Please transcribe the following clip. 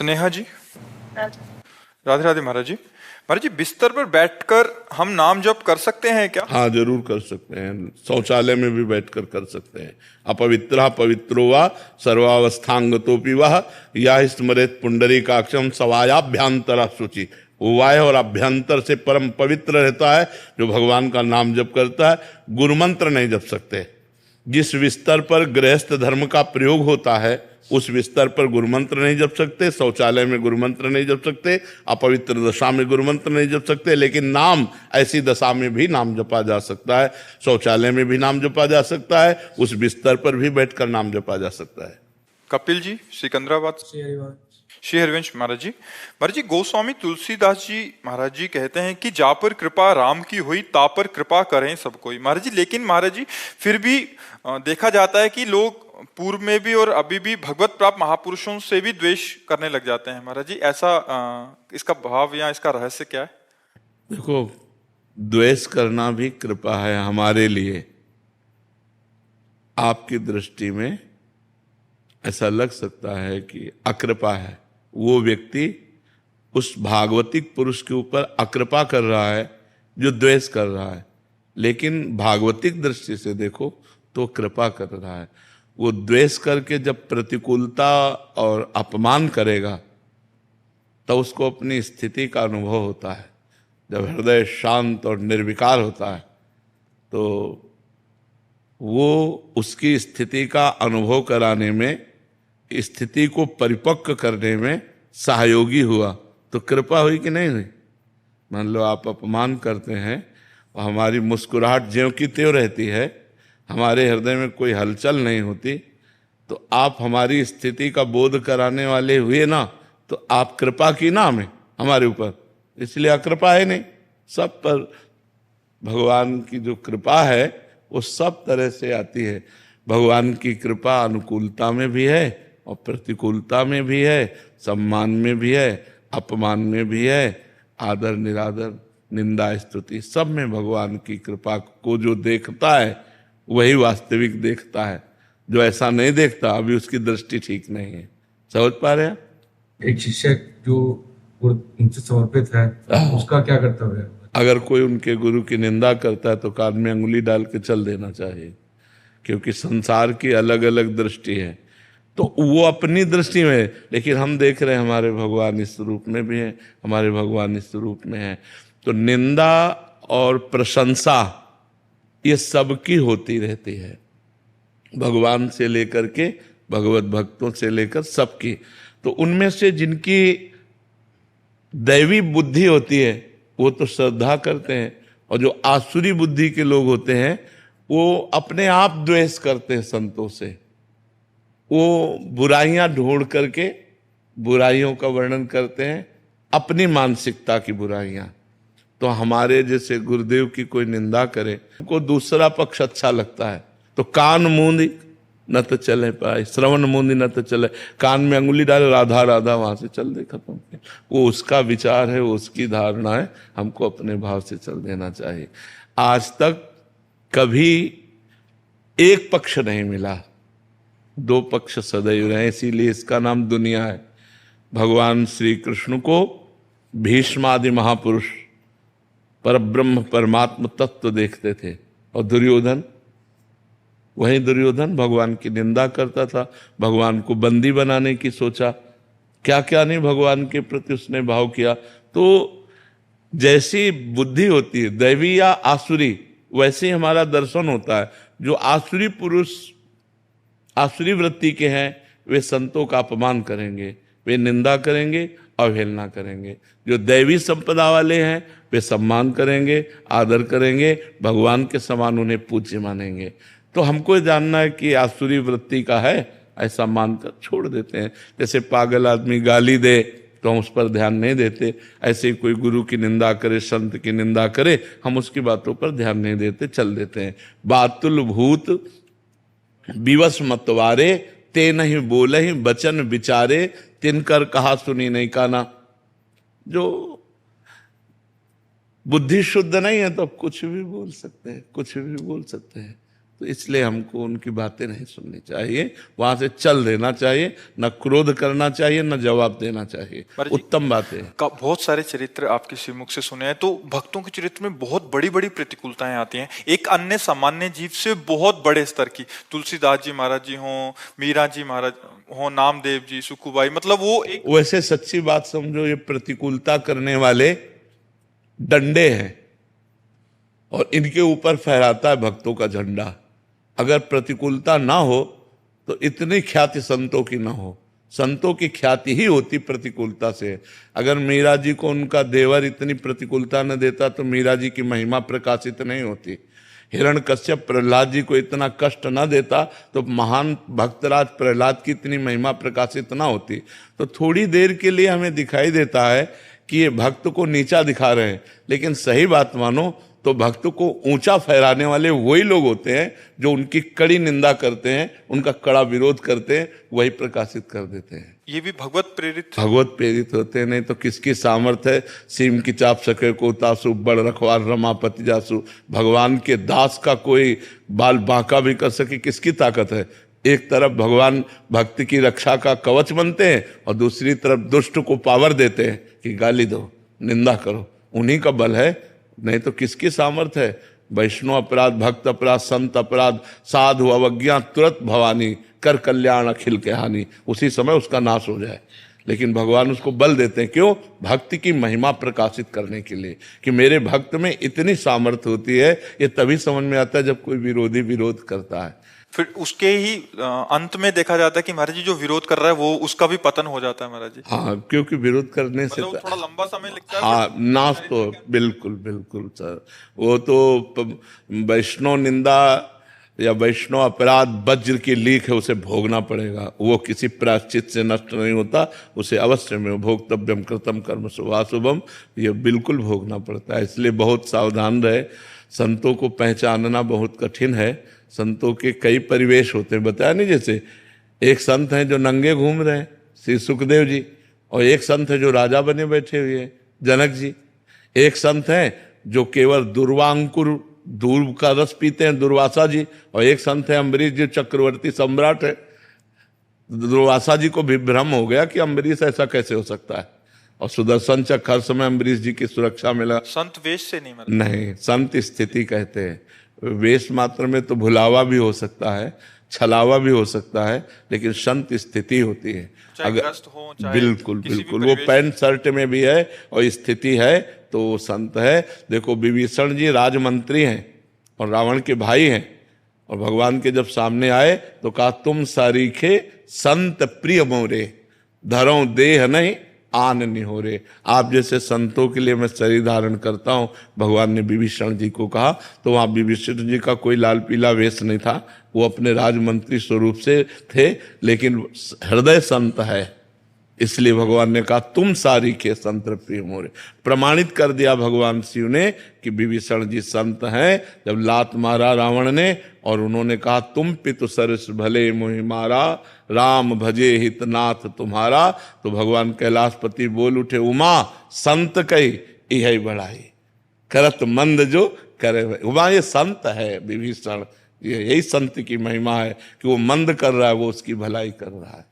स्नेहा जी। राधे राधे महाराज जी। महाराज जी, बिस्तर पर बैठकर हम नाम जप कर सकते हैं क्या? हाँ, जरूर कर सकते हैं। शौचालय में भी बैठकर कर सकते हैं। अपवित्र पवित्रो वा सर्वावस्थांगतोपि वह या स्मरेत पुंडरीकाक्षम सवायाभ्यांतर शुचि। वो वाय और अभ्यंतर से परम पवित्र रहता है जो भगवान का नाम जप करता है। गुरुमंत्र नहीं जप सकते। जिस बिस्तर पर गृहस्थ धर्म का प्रयोग होता है उस बिस्तर पर गुरुमंत्र नहीं जप सकते। शौचालय में गुरुमंत्र नहीं जप सकते। अपवित्र दशा में गुरुमंत्र नहीं जप सकते। लेकिन नाम ऐसी दशा में भी नाम जपा जा सकता है। शौचालय में भी नाम जपा जा सकता है। उस बिस्तर पर भी बैठकर नाम जपा जा सकता है। कपिल जी, सिकंदराबाद। श्री हरिवंश महाराज जी। महाराज जी, गोस्वामी तुलसीदास जी महाराज जी कहते हैं कि जा पर कृपा राम की हुई ता पर कृपा करें सब कोई। महाराज जी, लेकिन महाराज जी फिर भी देखा जाता है कि लोग पूर्व में भी और अभी भी भगवत प्राप्त महापुरुषों से भी द्वेष करने लग जाते हैं। महाराज जी, ऐसा इसका भाव या इसका रहस्य क्या है? देखो, द्वेष करना भी कृपा है हमारे लिए। आपकी दृष्टि में ऐसा लग सकता है कि अकृपा है। वो व्यक्ति उस भागवतिक पुरुष के ऊपर अकृपा कर रहा है जो द्वेष कर रहा है। लेकिन भागवतिक दृष्टि से देखो तो कृपा कर रहा है। वो द्वेष करके जब प्रतिकूलता और अपमान करेगा तो उसको अपनी स्थिति का अनुभव होता है। जब हृदय शांत और निर्विकार होता है तो वो उसकी स्थिति का अनुभव कराने में, स्थिति को परिपक्व करने में सहयोगी हुआ तो कृपा हुई कि नहीं हुई? मान लो आप अपमान करते हैं और हमारी मुस्कुराहट ज्यों की त्यों रहती है, हमारे हृदय में कोई हलचल नहीं होती, तो आप हमारी स्थिति का बोध कराने वाले हुए ना, तो आप कृपा की ना हमें हमारे ऊपर, इसलिए अकृपा है नहीं। सब पर भगवान की जो कृपा है वो सब तरह से आती है। भगवान की कृपा अनुकूलता में भी है और प्रतिकूलता में भी है, सम्मान में भी है, अपमान में भी है, आदर निरादर, निंदा स्तुति, सब में भगवान की कृपा को जो देखता है वही वास्तविक देखता है। जो ऐसा नहीं देखता अभी उसकी दृष्टि ठीक नहीं है। समझ पा रहे हैं? एक शिष्य जो उनसे समर्पित है उसका क्या कर्तव्य है? अगर कोई उनके गुरु की निंदा करता है तो कान में अंगुली डाल के चल देना चाहिए, क्योंकि संसार की अलग अलग दृष्टि है। तो वो अपनी दृष्टि में, लेकिन हम देख रहे हैं हमारे भगवान इस रूप में भी हैं, हमारे भगवान इस रूप में हैं। तो निंदा और प्रशंसा ये सबकी होती रहती है, भगवान से लेकर के भगवत भक्तों से लेकर सबकी। तो उनमें से जिनकी दैवी बुद्धि होती है वो तो श्रद्धा करते हैं, और जो आसुरी बुद्धि के लोग होते हैं वो अपने आप द्वेष करते हैं संतों से। वो बुराइयां ढूंढ करके बुराइयों का वर्णन करते हैं, अपनी मानसिकता की बुराइयां। तो हमारे जैसे गुरुदेव की कोई निंदा करे, उनको दूसरा पक्ष अच्छा लगता है, तो कान मूंदी न तो चले पाए, श्रवण मूंदी न तो चले, कान में अंगुली डाले राधा राधा, वहां से चल दे, खत्म। वो उसका विचार है, वो उसकी धारणा है, हमको अपने भाव से चल देना चाहिए। आज तक कभी एक पक्ष नहीं मिला, दो पक्ष सदैव रहे, इसीलिए इसका नाम दुनिया है। भगवान श्री कृष्ण को भीष्मादि महापुरुष परब्रह्म परमात्म तत्व देखते थे, और दुर्योधन, वही दुर्योधन भगवान की निंदा करता था, भगवान को बंदी बनाने की सोचा, क्या क्या नहीं भगवान के प्रति उसने भाव किया। तो जैसी बुद्धि होती है दैवी या आसुरी, वैसे ही हमारा दर्शन होता है। जो आसुरी पुरुष आसुरी वृत्ति के हैं वे संतों का अपमान करेंगे, वे निंदा करेंगे, अवहेलना करेंगे। जो दैवी संपदा वाले हैं वे सम्मान करेंगे, आदर करेंगे, भगवान के समान उन्हें पूज्य मानेंगे। तो हमको जानना है कि आसुरी वृत्ति का है, ऐसा मानकर छोड़ देते हैं। जैसे पागल आदमी गाली दे तो हम उस पर ध्यान नहीं देते, ऐसे ही कोई गुरु की निंदा करे, संत की निंदा करे, हम उसकी बातों पर ध्यान नहीं देते, चल देते हैं। बातुल भूत विवश मतवारे, ते नहीं बोले ही बचन विचारे, तिनकर कहा सुनी नहीं काना। जो बुद्धि शुद्ध नहीं है तो कुछ भी बोल सकते हैं, कुछ भी बोल सकते हैं। तो इसलिए हमको उनकी बातें नहीं सुननी चाहिए, वहां से चल देना चाहिए, न क्रोध करना चाहिए, न जवाब देना चाहिए। उत्तम बातें का बहुत सारे चरित्र आपके श्रीमुख से सुने हैं, तो भक्तों के चरित्र में बहुत बड़ी बड़ी प्रतिकूलताएं आती हैं, एक अन्य सामान्य जीव से बहुत बड़े स्तर की। तुलसीदास जी महाराज जी हों, मीरा जी महाराज हों, नामदेव जी, सुखुबाई, मतलब वो एक वैसे सच्ची बात समझो, ये प्रतिकूलता करने वाले डंडे हैं और इनके ऊपर फहराता है भक्तों का झंडा। अगर प्रतिकूलता ना हो तो इतनी ख्याति संतों की ना हो। संतों की ख्याति ही होती प्रतिकूलता से। अगर मीरा जी को उनका देवर इतनी प्रतिकूलता न देता तो मीरा जी की महिमा प्रकाशित नहीं होती। हिरण्यकश्यप प्रहलाद जी को इतना कष्ट न देता तो महान भक्तराज प्रहलाद की इतनी महिमा प्रकाशित ना होती। तो थोड़ी देर के लिए हमें दिखाई देता है कि ये भक्त को नीचा दिखा रहे हैं, लेकिन सही बात मानो तो भक्त को ऊंचा फहराने वाले वही लोग होते हैं जो उनकी कड़ी निंदा करते हैं, उनका कड़ा विरोध करते हैं, वही प्रकाशित कर देते हैं। ये भी भगवत प्रेरित होते हैं। नहीं तो किसकी सामर्थ्य है सीम की चाप सके को तासु, बड़ रखवार रमापति जासु। भगवान के दास का कोई बाल बांका भी कर सके, किसकी ताकत है? एक तरफ भगवान भक्ति की रक्षा का कवच बनते हैं और दूसरी तरफ दुष्ट को पावर देते हैं कि गाली दो, निंदा करो, उन्हीं का बल है। नहीं तो किसकी सामर्थ्य है? वैष्णव अपराध, भक्त अपराध, संत अपराध, साधु अवज्ञा तुरंत भवानी, कर कल्याण अखिल के हानि, उसी समय उसका नाश हो जाए। लेकिन भगवान उसको बल देते हैं, क्यों? भक्ति की महिमा प्रकाशित करने के लिए, कि मेरे भक्त में इतनी सामर्थ्य होती है। ये तभी समझ में आता है जब कोई विरोधी विरोध करता है। फिर उसके ही अंत में देखा जाता है कि महाराज जी जो विरोध कर रहा है वो उसका भी पतन हो जाता है महाराज जी। हाँ, क्योंकि विरोध करने से मतलब थोड़ा लंबा समय लगता है। हाँ, नाश तो बिल्कुल बिल्कुल सर। वो तो वैष्णव निंदा या वैष्णव अपराध वज्र की लीक है, उसे भोगना पड़ेगा। वो किसी प्रायश्चित से नष्ट नहीं होता, उसे अवश्य में भोक्तव्यम कृतम कर्म शुभाशुभम, ये बिल्कुल भोगना पड़ता है। इसलिए बहुत सावधान रहे। संतों को पहचानना बहुत कठिन है। संतों के कई परिवेश होते हैं, बताया नहीं। जैसे एक संत हैं जो नंगे घूम रहे हैं, श्री सुखदेव जी, और एक संत है जो राजा बने बैठे हुए हैं, जनक जी। एक संत हैं जो केवल दुर्वांकुर, दूर का रस पीते हैं, दुर्वासा जी, और एक संत है अम्बरीश जी, चक्रवर्ती सम्राट है। दुर्वासा जी को भी भ्रम हो गया कि अम्बरीश ऐसा कैसे हो सकता है, और सुदर्शन चक्र हर समय अम्बरीश जी की सुरक्षा मिला। संत वेश से नहीं, मतलब नहीं, संत स्थिति कहते हैं। वेश मात्र में तो भुलावा भी हो सकता है, छलावा भी हो सकता है, लेकिन संत स्थिति होती है। अगर हो, बिल्कुल बिल्कुल, वो पैंट शर्ट में भी है और स्थिति है तो वो संत है। देखो, विभीषण जी राजमंत्री हैं और रावण के भाई हैं, और भगवान के जब सामने आए तो कहा, तुम सारीखे संत प्रिय मोरे, धरो देह नहीं आन निहोरे। आप जैसे संतों के लिए मैं शरीर धारण करता हूँ, भगवान ने विभीषण जी को कहा। तो वहाँ विभीषण जी का कोई लाल पीला वेश नहीं था, वो अपने राजमंत्री स्वरूप से थे, लेकिन हृदय संत है। इसलिए भगवान ने कहा, तुम सारी के संत प्रिय मोरे। प्रमाणित कर दिया भगवान शिव ने कि विभीषण जी संत हैं। जब लात मारा रावण ने और उन्होंने कहा, तुम पितु सरस भले मोहि मारा, राम भजे हितनाथ तुम्हारा, तो भगवान कैलाशपति बोल उठे, उमा संत कही यही बढ़ाई, करत मंद जो करे। उमा, ये संत है विभीषण, यही संत की महिमा है कि वो मंद कर रहा है, वो उसकी भलाई कर रहा है।